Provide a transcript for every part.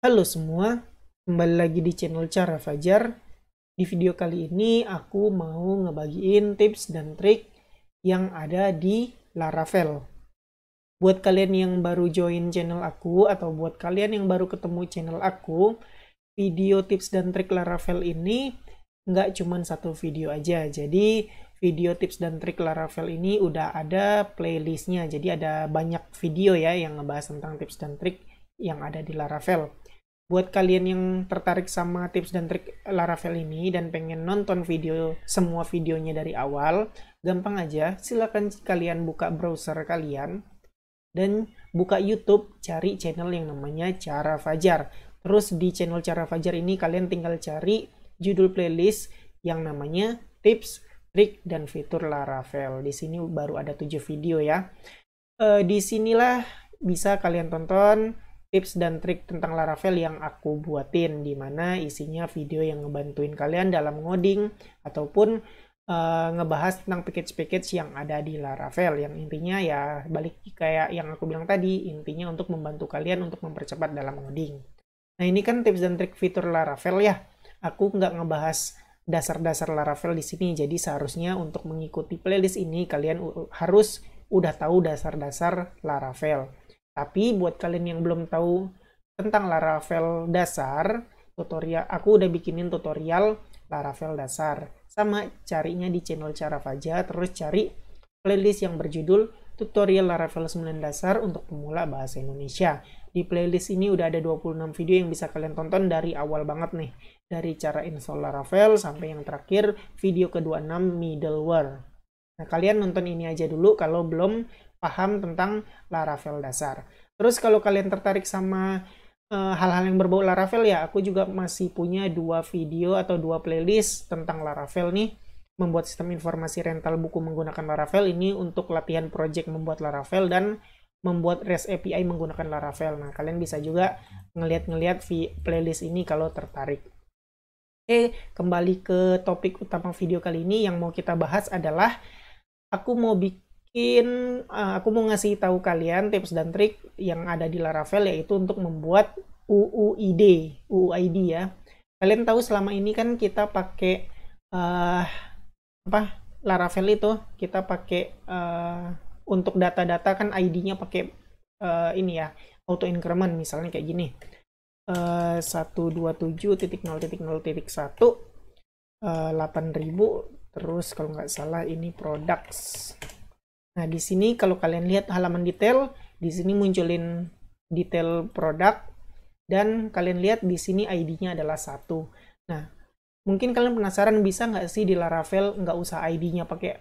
Halo semua, kembali lagi di channel Cara Fajar. Di video kali ini aku mau ngebagiin tips dan trik yang ada di Laravel. Buat kalian yang baru join channel aku atau buat kalian yang baru ketemu channel aku, video tips dan trik Laravel ini nggak cuma satu video aja. Jadi video tips dan trik Laravel ini udah ada playlistnya. Jadi ada banyak video ya yang ngebahas tentang tips dan trik yang ada di Laravel. Buat kalian yang tertarik sama tips dan trik Laravel ini dan pengen nonton semua videonya dari awal, gampang aja, silakan kalian buka browser kalian dan buka YouTube, cari channel yang namanya Cara Fajar. Terus di channel Cara Fajar ini kalian tinggal cari judul playlist yang namanya tips, trik, dan fitur Laravel. Di sini baru ada 7 video ya. Di sinilah bisa kalian tonton tips dan trik tentang Laravel yang aku buatin, di mana isinya video yang ngebantuin kalian dalam ngoding ataupun ngebahas tentang package-package yang ada di Laravel, yang intinya ya balik kayak yang aku bilang tadi, intinya untuk membantu kalian untuk mempercepat dalam ngoding. Nah ini kan tips dan trik fitur Laravel ya, aku nggak ngebahas dasar-dasar Laravel di sini, jadi seharusnya untuk mengikuti playlist ini kalian harus udah tahu dasar-dasar Laravel. Tapi buat kalian yang belum tahu tentang Laravel dasar, aku udah bikinin tutorial Laravel dasar. Sama carinya di channel Cara Fajar, terus cari playlist yang berjudul tutorial Laravel 9 dasar untuk pemula bahasa Indonesia. Di playlist ini udah ada 26 video yang bisa kalian tonton dari awal banget nih. Dari cara install Laravel sampai yang terakhir video ke-26 middleware. Nah, kalian nonton ini aja dulu kalau belum paham tentang Laravel dasar. Terus kalau kalian tertarik sama hal-hal yang berbau Laravel ya, aku juga masih punya 2 video atau 2 playlist tentang Laravel nih. Membuat sistem informasi rental buku menggunakan Laravel, ini untuk latihan project membuat Laravel dan membuat REST API menggunakan Laravel. Nah, kalian bisa juga ngeliat-ngeliat playlist ini kalau tertarik. Oke, kembali ke topik utama video kali ini. Yang mau kita bahas adalah aku mau ngasih tahu kalian tips dan trik yang ada di Laravel, yaitu untuk membuat UUID ya. Kalian tahu selama ini kan kita pakai Laravel itu kita pakai untuk data-data kan ID-nya pakai ini ya, auto increment, misalnya kayak gini. 127.0.0.1 8.000, terus kalau nggak salah ini products. Nah, di sini kalau kalian lihat halaman detail, di sini munculin detail produk dan kalian lihat di sini ID-nya adalah 1. Nah, mungkin kalian penasaran bisa nggak sih di Laravel nggak usah ID-nya pakai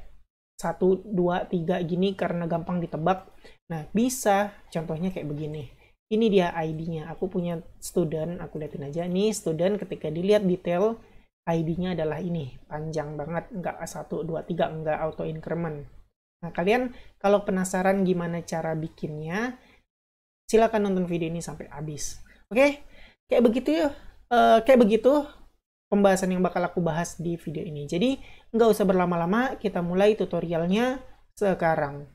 1, 2, 3 gini karena gampang ditebak. Nah, bisa. Contohnya kayak begini. Ini dia ID-nya. Aku punya student, aku liatin aja. Nih student, ketika dilihat detail, ID-nya adalah ini. Panjang banget, nggak 1, 2, 3, nggak auto increment. Nah, kalian kalau penasaran gimana cara bikinnya, silakan nonton video ini sampai habis. Oke? Kayak begitu pembahasan yang bakal aku bahas di video ini. Jadi, nggak usah berlama-lama, kita mulai tutorialnya sekarang.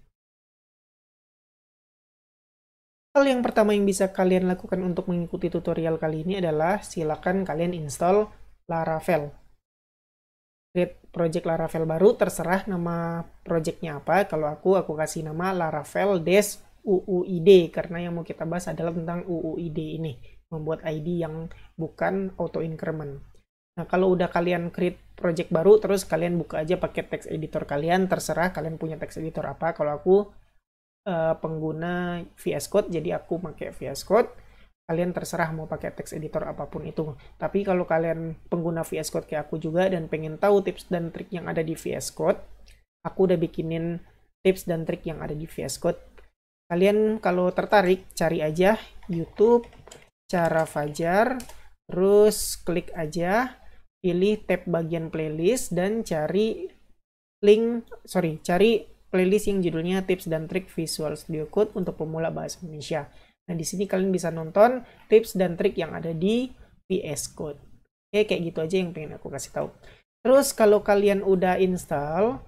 Hal yang pertama yang bisa kalian lakukan untuk mengikuti tutorial kali ini adalah silakan kalian install Laravel. Create project Laravel baru, terserah nama projectnya apa. Kalau aku kasih nama Laravel-UUID karena yang mau kita bahas adalah tentang UUID ini, membuat ID yang bukan auto increment. Nah, kalau udah kalian create project baru, terus kalian buka aja pakai text editor kalian, terserah kalian punya text editor apa. Kalau aku pengguna VS Code, jadi aku pakai VS Code. Kalian terserah mau pakai text editor apapun itu. Tapi kalau kalian pengguna VS Code kayak aku juga dan pengen tahu tips dan trik yang ada di VS Code, aku udah bikinin tips dan trik yang ada di VS Code. Kalian kalau tertarik, cari aja YouTube Cara Fajar, terus klik aja, pilih tab bagian playlist dan cari playlist yang judulnya tips dan trik Visual Studio Code untuk pemula bahasa Indonesia. Nah, di sini kalian bisa nonton tips dan trik yang ada di VS Code. Oke, kayak gitu aja yang pengen aku kasih tahu. Terus kalau kalian udah install,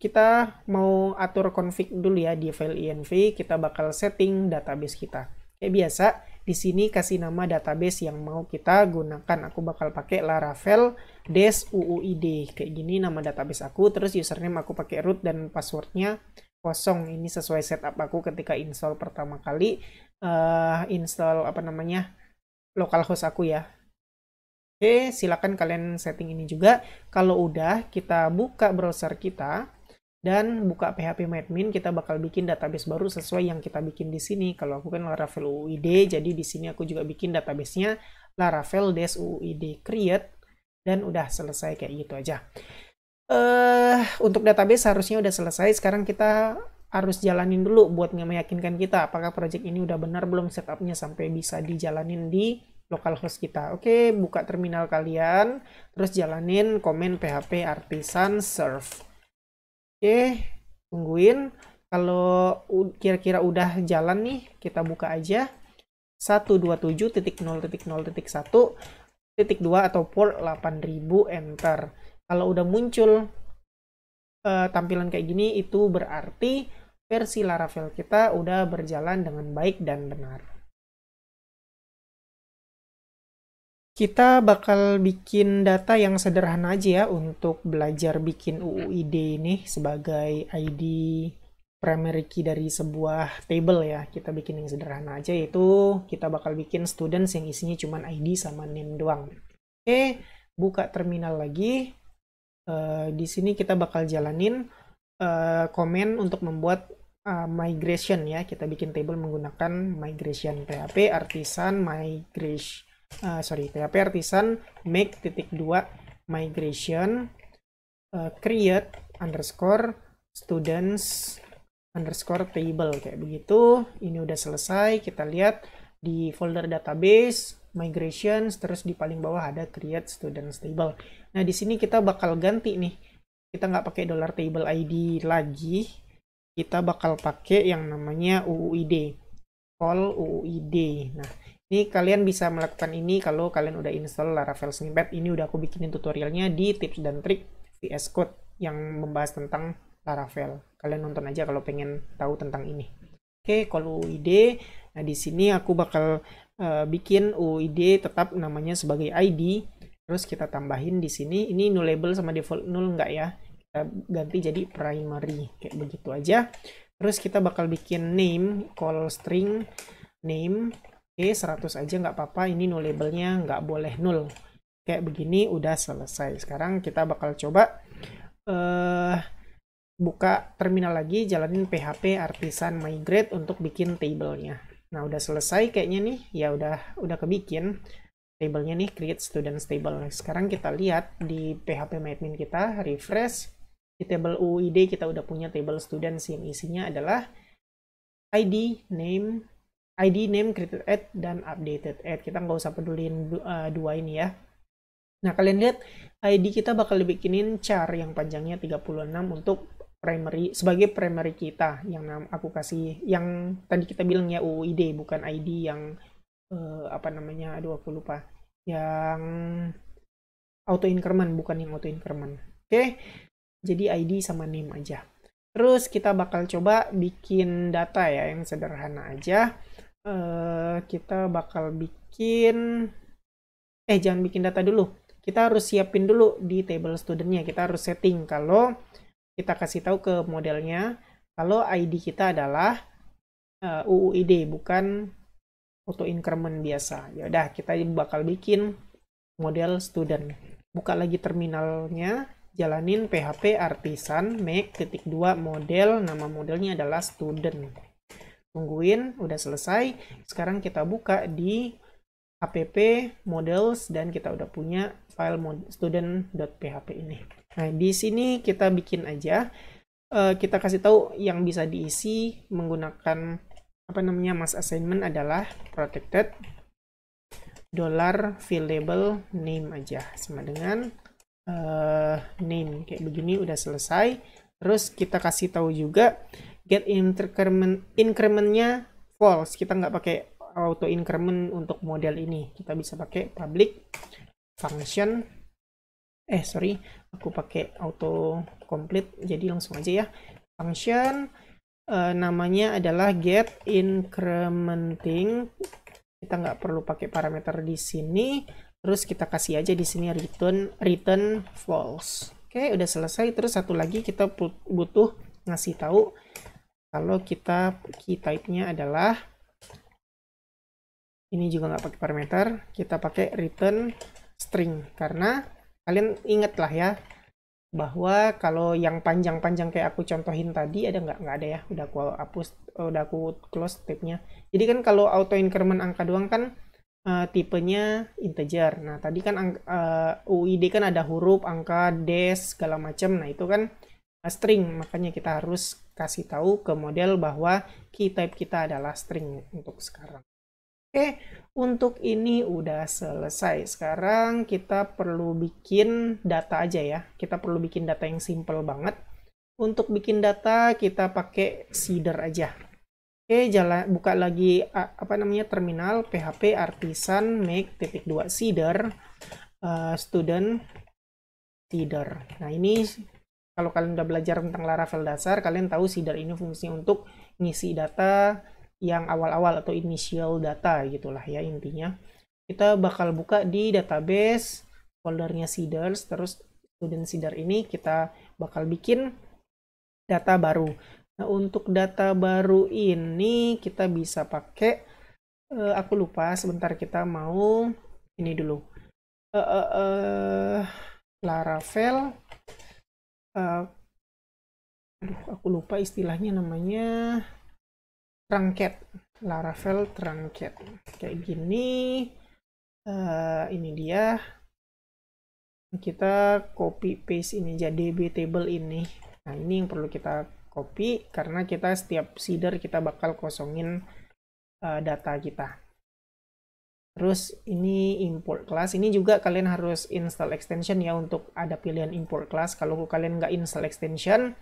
kita mau atur config dulu ya di file env, kita bakal setting database kita. Kayak biasa, di sini kasih nama database yang mau kita gunakan. Aku bakal pakai Laravel-UUID. Kayak gini nama database aku, terus username aku pakai root dan passwordnya kosong. Ini sesuai setup aku ketika install pertama kali install localhost aku ya. Oke, silakan kalian setting ini juga. Kalau udah, kita buka browser kita dan buka php-admin, kita bakal bikin database baru sesuai yang kita bikin di sini. Kalau aku kan Laravel UUID, jadi di sini aku juga bikin database-nya Laravel-UUID create, dan udah selesai kayak gitu aja. Untuk database harusnya udah selesai. Sekarang kita harus jalanin dulu buat meyakinkan kita apakah project ini udah benar belum setupnya sampai bisa dijalanin di localhost kita. Oke, buka terminal kalian, terus jalanin command php artisan serve. Oke, tungguin. Kalau kira-kira udah jalan nih, kita buka aja 127.0.0.1.2 atau port 8000 enter. Kalau udah muncul tampilan kayak gini, itu berarti versi Laravel kita udah berjalan dengan baik dan benar. Kita bakal bikin data yang sederhana aja ya untuk belajar bikin UUID ini sebagai ID primary key dari sebuah table ya. Kita bikin yang sederhana aja, yaitu kita bakal bikin students yang isinya cuma ID sama name doang. Oke, buka terminal lagi. Di sini kita bakal jalanin comment untuk membuat migration ya. Kita bikin table menggunakan migration php artisan migration. PHP artisan make.2 migration create underscore students underscore table kayak begitu. Ini udah selesai. Kita lihat di folder database migrations, terus di paling bawah ada create students table. Nah di sini kita bakal ganti nih. Kita nggak pakai $table ID lagi. Kita bakal pakai yang namanya UUID. Call UUID. Nah ini kalian bisa melakukan ini kalau kalian udah install Laravel Snippet. Ini udah aku bikinin tutorialnya di tips dan trik VS Code yang membahas tentang Laravel. Kalian nonton aja kalau pengen tahu tentang ini. Oke, call UUID. Nah, di sini aku bakal bikin UUID tetap namanya sebagai ID. Terus kita tambahin di sini. Ini nullable sama default null enggak ya? Kita ganti jadi primary. Kayak begitu aja. Terus kita bakal bikin name, call string name. Oke, 100 aja nggak apa-apa. Ini nullable-nya nggak boleh null. Kayak begini udah selesai. Sekarang kita bakal coba buka terminal lagi, jalanin php artisan migrate untuk bikin table-nya. Nah, udah selesai kayaknya nih. Ya udah kebikin table-nya nih, create students table. Nah, sekarang kita lihat di php-admin kita, refresh. Di table UUID kita udah punya table students yang isinya adalah ID, name, created at, dan updated at. Kita nggak usah peduliin dua ini ya. Nah, kalian lihat ID kita bakal dibikinin char yang panjangnya 36 untuk primary, sebagai primary kita. Yang aku kasih, yang tadi kita bilang ya UUID, bukan ID yang aduh aku lupa. Yang auto increment, bukan yang auto increment. Oke, jadi ID sama name aja. Terus kita bakal coba bikin data ya yang sederhana aja. Kita bakal bikin jangan bikin data dulu, kita harus siapin dulu di table studentnya. Kita harus setting kalau kita kasih tahu ke modelnya kalau ID kita adalah UUID bukan auto increment biasa. Ya udah, kita bakal bikin model student. Buka lagi terminalnya, jalanin php artisan make.2 model, nama modelnya adalah student. Tungguin, udah selesai. Sekarang kita buka di app models dan kita udah punya file student.php ini. Nah, di sini kita bikin aja. Kita kasih tahu yang bisa diisi menggunakan mass assignment adalah protected $variable name aja sama dengan name kayak begini. Udah selesai. Terus kita kasih tahu juga get increment-nya false. Kita nggak pakai auto increment untuk model ini. Kita bisa pakai public function. Aku pakai auto complete, jadi langsung aja ya. Function namanya adalah get incrementing Kita nggak perlu pakai parameter di sini. Terus kita kasih aja di sini return false. Oke, udah selesai. Terus satu lagi kita butuh ngasih tahu kalau kita key type-nya adalah ini, juga nggak pakai parameter, kita pakai return string karena kalian inget lah ya bahwa kalau yang panjang-panjang kayak aku contohin tadi ada nggak ada ya, udah aku hapus, udah aku close tab-nya. Jadi kan kalau auto increment angka doang kan tipenya integer. Nah tadi kan UID kan ada huruf, angka, dash, segala macam. Nah itu kan string, makanya kita harus kasih tahu ke model bahwa key type kita adalah string untuk sekarang. Oke, untuk ini udah selesai. Sekarang kita perlu bikin data aja ya. Kita perlu bikin data yang simple banget. Untuk bikin data kita pakai seeder aja. Oke, buka lagi terminal php artisan make _2 seeder student seeder. Nah ini kalau kalian udah belajar tentang Laravel dasar, kalian tahu seeder ini fungsinya untuk ngisi data yang awal-awal atau initial data gitulah ya intinya. Kita bakal buka di database foldernya seeders, terus student seeder ini kita bakal bikin data baru. Nah untuk data baru ini kita bisa pakai aku lupa sebentar, kita mau ini dulu Laravel aku lupa istilahnya, namanya truncat, Laravel truncat kayak gini. Ini dia, kita copy paste ini jadi DB table ini. Nah ini yang perlu kita copy karena kita setiap seeder kita bakal kosongin data kita. Terus ini import class, ini juga kalian harus install extension ya untuk ada pilihan import class. Kalau kalian nggak install extension,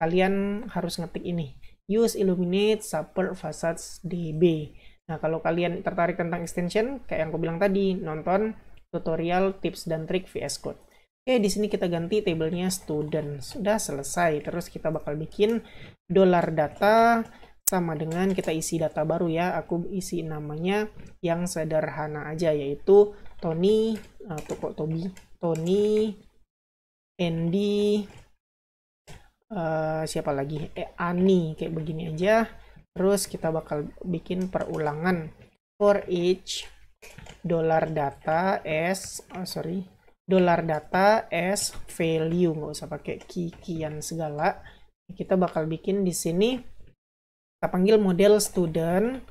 kalian harus ngetik ini, use Illuminate Super Facades DB. Nah, kalau kalian tertarik tentang extension, kayak yang aku bilang tadi, nonton tutorial tips dan trik VS Code. Oke, di sini kita ganti tabelnya student. Sudah selesai. Terus kita bakal bikin $data sama dengan kita isi data baru ya. Aku isi namanya yang sederhana aja, yaitu Tony, Tony, Andy, siapa lagi? Ani, kayak begini aja. Terus kita bakal bikin perulangan for each $data as value, nggak usah pakai key-keyan segala. Kita bakal bikin di sini, kita panggil model student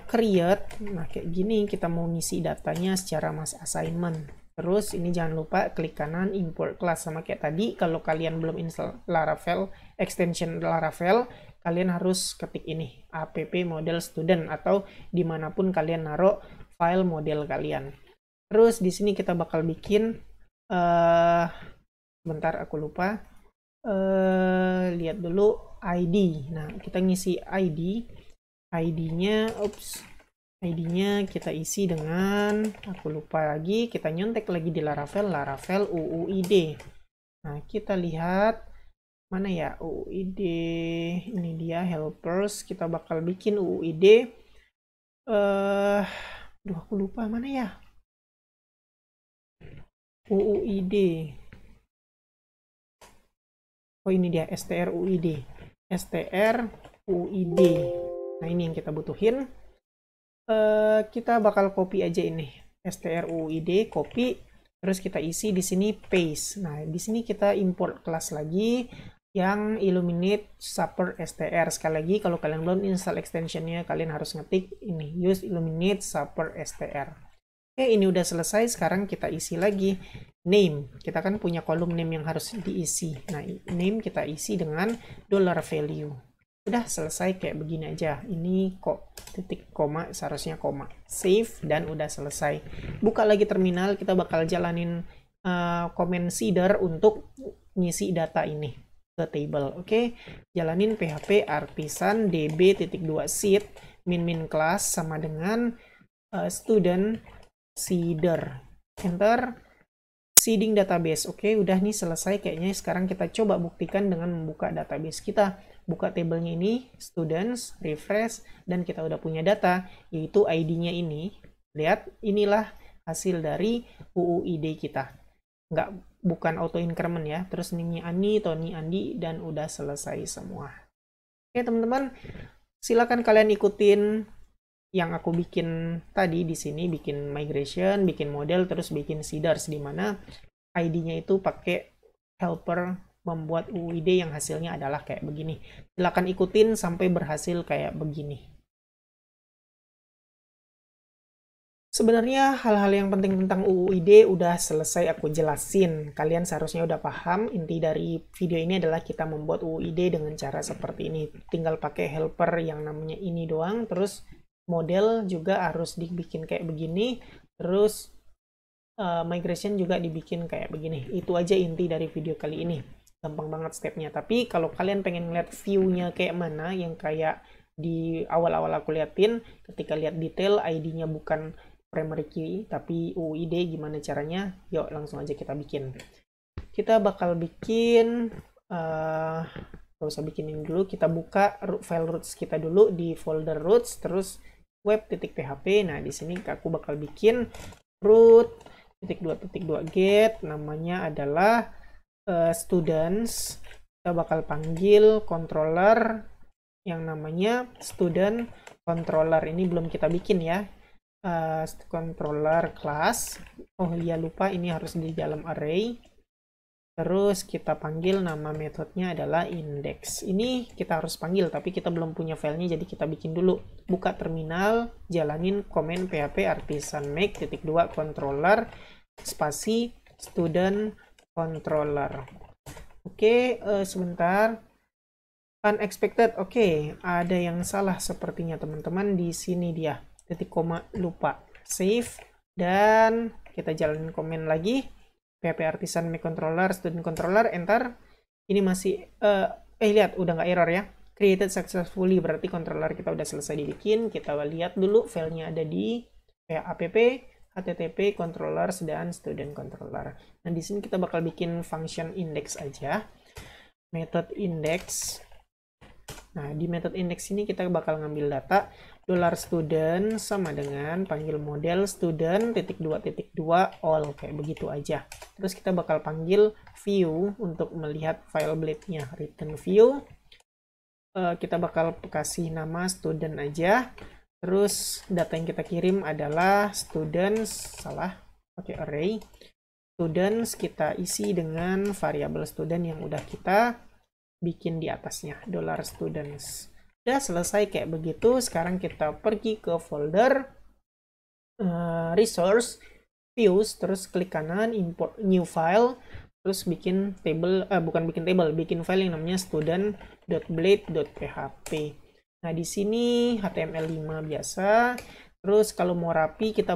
create. Nah kayak gini, kita mau ngisi datanya secara mass assignment. Terus ini jangan lupa klik kanan import class, sama kayak tadi. Kalau kalian belum install Laravel, extension Laravel, kalian harus ketik ini app model student atau dimanapun kalian naruh file model kalian. Terus di sini kita bakal bikin bentar aku lupa, lihat dulu ID. Nah kita ngisi ID-nya kita isi dengan, aku lupa lagi, kita nyontek lagi di Laravel UUID. Nah kita lihat mana ya UUID, ini dia helpers. Kita bakal bikin UUID, aku lupa mana ya UUID. Oh ini dia struid, struid. Nah ini yang kita butuhin. Kita bakal copy aja ini struid, copy, terus kita isi di sini paste. Nah di sini kita import kelas lagi yang Illuminate Super str. Sekali lagi kalau kalian belum install extensionnya, kalian harus ngetik ini use Illuminate Super str. Oke, ini udah selesai. Sekarang kita isi lagi name. Kita kan punya kolom name yang harus diisi. Nah, name kita isi dengan $value. Udah selesai kayak begini aja. Ini kok titik koma, seharusnya koma. Save dan udah selesai. Buka lagi terminal, kita bakal jalanin command seeder untuk ngisi data ini ke table. Oke, jalanin php artisan db.2 seed min class sama dengan student seeder. Enter. seeding database. Oke, udah nih selesai kayaknya. Sekarang kita coba buktikan dengan membuka database kita. Buka tabelnya ini, students, refresh, dan kita udah punya data, yaitu ID-nya ini. Lihat, inilah hasil dari UUID kita. Bukan auto increment ya. Terus name-nya Ani, Tony, Andi, dan udah selesai semua. Oke, teman-teman, silakan kalian ikutin yang aku bikin tadi di sini, bikin migration, bikin model, terus bikin seeders, di mana ID-nya itu pakai helper membuat UUID yang hasilnya adalah kayak begini. Silakan ikutin sampai berhasil kayak begini. Sebenarnya hal-hal yang penting tentang UUID udah selesai aku jelasin. Kalian seharusnya udah paham. Inti dari video ini adalah kita membuat UUID dengan cara seperti ini. Tinggal pakai helper yang namanya ini doang, terus model juga harus dibikin kayak begini, terus migration juga dibikin kayak begini. Itu aja inti dari video kali ini. Gampang banget stepnya. Tapi kalau kalian pengen ngeliat view-nya kayak mana, yang kayak di awal-awal aku liatin, ketika lihat detail ID-nya bukan primary key tapi UUID, gimana caranya? Yuk langsung aja kita bikin. Kita bakal bikin gak usah bikin ini dulu, kita buka file roots kita dulu di folder roots, terus web.php. Nah, di sini aku bakal bikin root.2.2 get, namanya adalah students. Kita bakal panggil controller yang namanya student controller. Ini belum kita bikin ya. Controller class. Oh iya, lupa, ini harus di dalam array. Terus kita panggil nama metodenya adalah index. Ini kita harus panggil, tapi kita belum punya filenya, jadi kita bikin dulu. Buka terminal, jalanin command php artisan make .2 controller spasi student controller. Oke, sebentar. Unexpected. Oke, ada yang salah sepertinya teman-teman. Di sini dia. Titik koma, lupa. Save. Dan kita jalanin command lagi. PHP artisan make controller, student controller, enter. Ini masih, lihat, udah nggak error ya. Created successfully, berarti controller kita udah selesai dibikin. Kita lihat dulu filenya ada di app, http, controllers, dan student controller. Nah, di sini kita bakal bikin function index aja. Method index. Nah, di method index ini kita bakal ngambil data $student sama dengan panggil model student.2.2 all, kayak begitu aja. Terus kita bakal panggil view untuk melihat file blade-nya, return view. Kita bakal kasih nama student aja. Terus data yang kita kirim adalah students, salah, pakai array. Students kita isi dengan variabel student yang udah kita bikin di atasnya, $students. Udah selesai kayak begitu. Sekarang kita pergi ke folder resource, views, terus klik kanan, import new file, terus bikin table, bukan bikin table, bikin file yang namanya student.blade.php. Nah, di sini HTML5 biasa. Terus kalau mau rapi, kita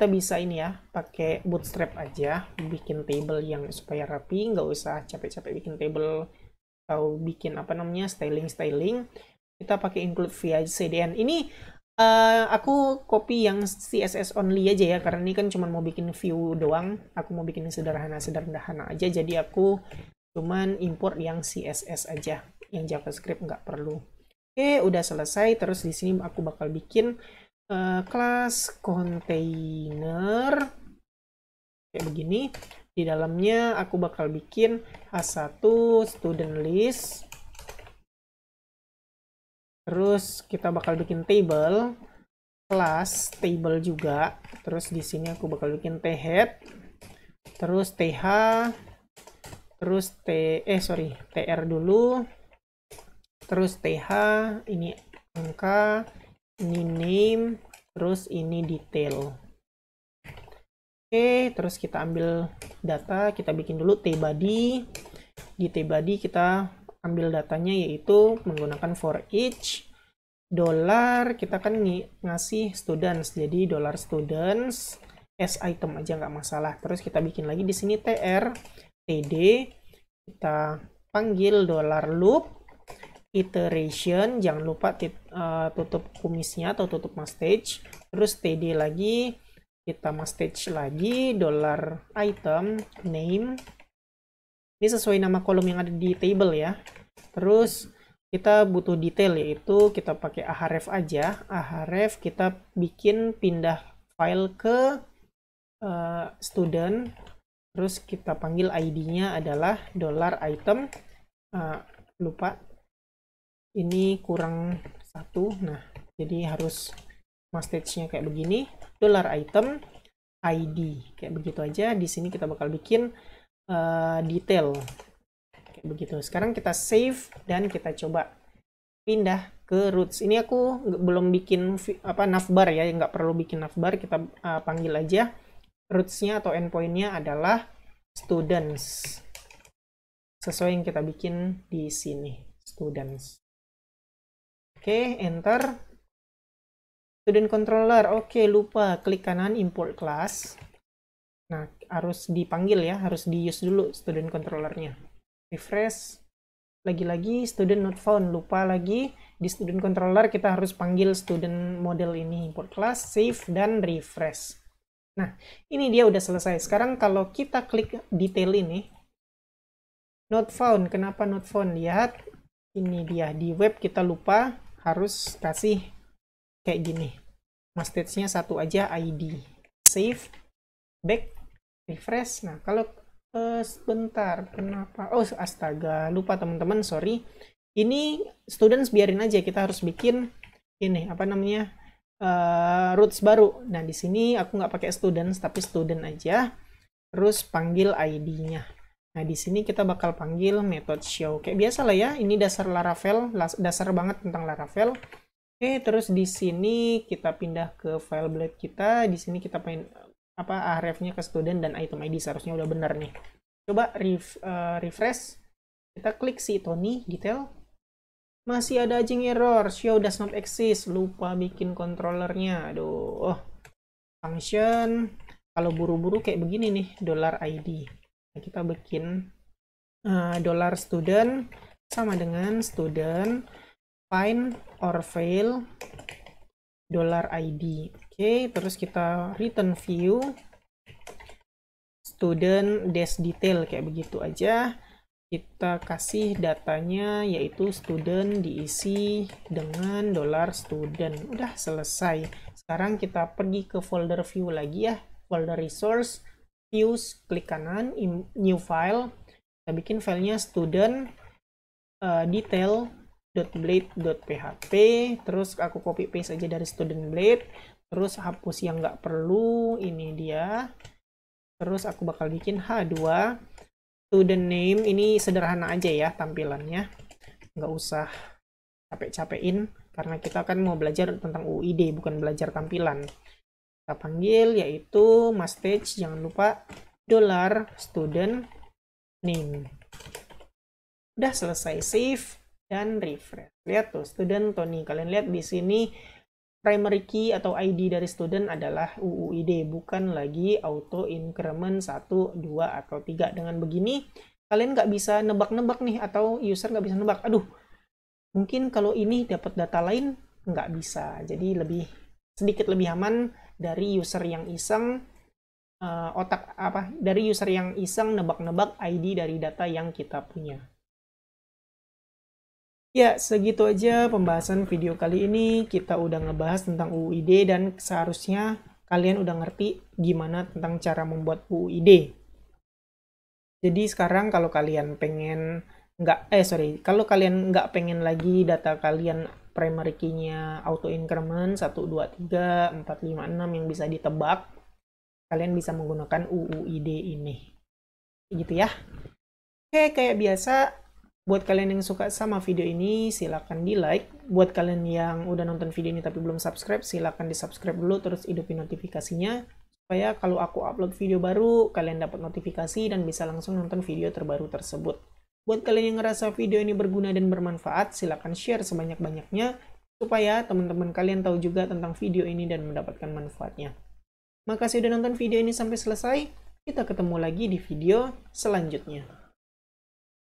bisa ini ya, pakai bootstrap aja, bikin table yang supaya rapi, nggak usah capek-capek bikin table atau bikin apa namanya styling. Kita pakai include via CDN. Ini aku copy yang CSS only aja ya, karena ini kan cuma mau bikin view doang. Aku mau bikin sederhana aja, jadi aku cuman import yang CSS aja, yang JavaScript nggak perlu. Oke, udah selesai. Terus di sini aku bakal bikin kelas container kayak begini. Di dalamnya aku bakal bikin H1 student list. Terus kita bakal bikin table, kelas table juga. Terus di sini aku bakal bikin thead, terus th, terus tr dulu, terus th, ini angka, ini name, terus ini detail. Oke, terus kita ambil data, kita bikin dulu tbody. Di tbody kita ambil datanya, yaitu menggunakan for each dollar, kita kan ngasih students, jadi $students as item aja nggak masalah. Terus kita bikin lagi di sini tr, td, kita panggil $loop, iteration, jangan lupa tutup kumisnya atau tutup mustache, terus td lagi, Kita message lagi $item name. Ini sesuai nama kolom yang ada di table ya. Terus kita butuh detail, yaitu kita pakai ahref aja. Ahref kita bikin pindah file ke student. Terus kita panggil ID-nya adalah $item. Lupa, ini kurang satu. Nah, jadi harus message-nya kayak begini, $item ID, kayak begitu aja. Di sini kita bakal bikin detail kayak begitu. Sekarang kita save dan kita coba pindah ke roots. Ini aku belum bikin navbar ya, nggak perlu bikin navbar. Kita panggil aja roots-nya atau endpoint-nya adalah students, sesuai yang kita bikin di sini, students. Oke, enter. Student controller, oke, lupa klik kanan import class. Nah, harus dipanggil ya, harus di use dulu student controllernya. Refresh, lagi-lagi student not found, lupa lagi di student controller kita harus panggil student model ini, import class, save dan refresh. Nah, ini dia udah selesai. Sekarang kalau kita klik detail ini, not found, kenapa not found? Lihat, ini dia di web kita lupa harus kasih kayak gini, message-nya satu aja ID, save, back, refresh. Nah, kalau sebentar, kenapa? Oh, astaga, lupa teman-teman, sorry. Ini students biarin aja, kita harus bikin ini apa namanya roots baru. Nah, di sini aku nggak pakai students tapi student aja. Terus panggil ID-nya. Nah, di sini kita bakal panggil method show. Kayak biasa lah ya, ini dasar Laravel, dasar banget tentang Laravel. Oke, terus di sini kita pindah ke file blade kita. Di sini kita pengen ahref-nya ke student dan item ID, seharusnya udah benar nih. Coba refresh. Kita klik si Tony detail. Masih ada anjing error, show does not exist. Lupa bikin controllernya. Aduh. Function kalau buru-buru kayak begini nih, $ID. Nah, kita bikin $student sama dengan student find or fail $ID. Oke, terus kita return view student dash detail, kayak begitu aja. Kita kasih datanya yaitu student diisi dengan $student. Udah selesai. Sekarang kita pergi ke folder view lagi ya, folder resource, views, klik kanan, new file. Kita bikin filenya student detail.blade.php. Terus aku copy paste aja dari student blade. Terus hapus yang nggak perlu, ini dia. Terus aku bakal bikin H2. Student name, ini sederhana aja ya tampilannya. Nggak usah capek-capekin, karena kita kan mau belajar tentang UID, bukan belajar tampilan. Kita panggil yaitu message, jangan lupa $student name. Udah selesai, save dan refresh. Lihat tuh, student Tony. Kalian lihat di sini primary key atau ID dari student adalah UUID, bukan lagi auto increment 1, 2, atau 3. Dengan begini, kalian nggak bisa nebak-nebak nih, atau user nggak bisa nebak. Aduh, mungkin kalau ini dapat data lain, nggak bisa. Jadi sedikit lebih aman dari user yang iseng, dari user yang iseng nebak-nebak ID dari data yang kita punya. Ya, segitu aja pembahasan video kali ini. Kita udah ngebahas tentang UUID dan seharusnya kalian udah ngerti gimana tentang cara membuat UUID. Jadi sekarang kalau kalian pengen kalau kalian nggak pengen lagi data kalian primary key-nya auto increment 1, 2, 3, 4, 5, 6 yang bisa ditebak, kalian bisa menggunakan UUID ini. Gitu ya. Oke, kayak biasa, buat kalian yang suka sama video ini, silahkan di like. Buat kalian yang udah nonton video ini tapi belum subscribe, silahkan di subscribe dulu, terus hidupin notifikasinya. Supaya kalau aku upload video baru, kalian dapat notifikasi dan bisa langsung nonton video terbaru tersebut. Buat kalian yang ngerasa video ini berguna dan bermanfaat, silahkan share sebanyak-banyaknya. Supaya teman-teman kalian tahu juga tentang video ini dan mendapatkan manfaatnya. Makasih udah nonton video ini sampai selesai. Kita ketemu lagi di video selanjutnya.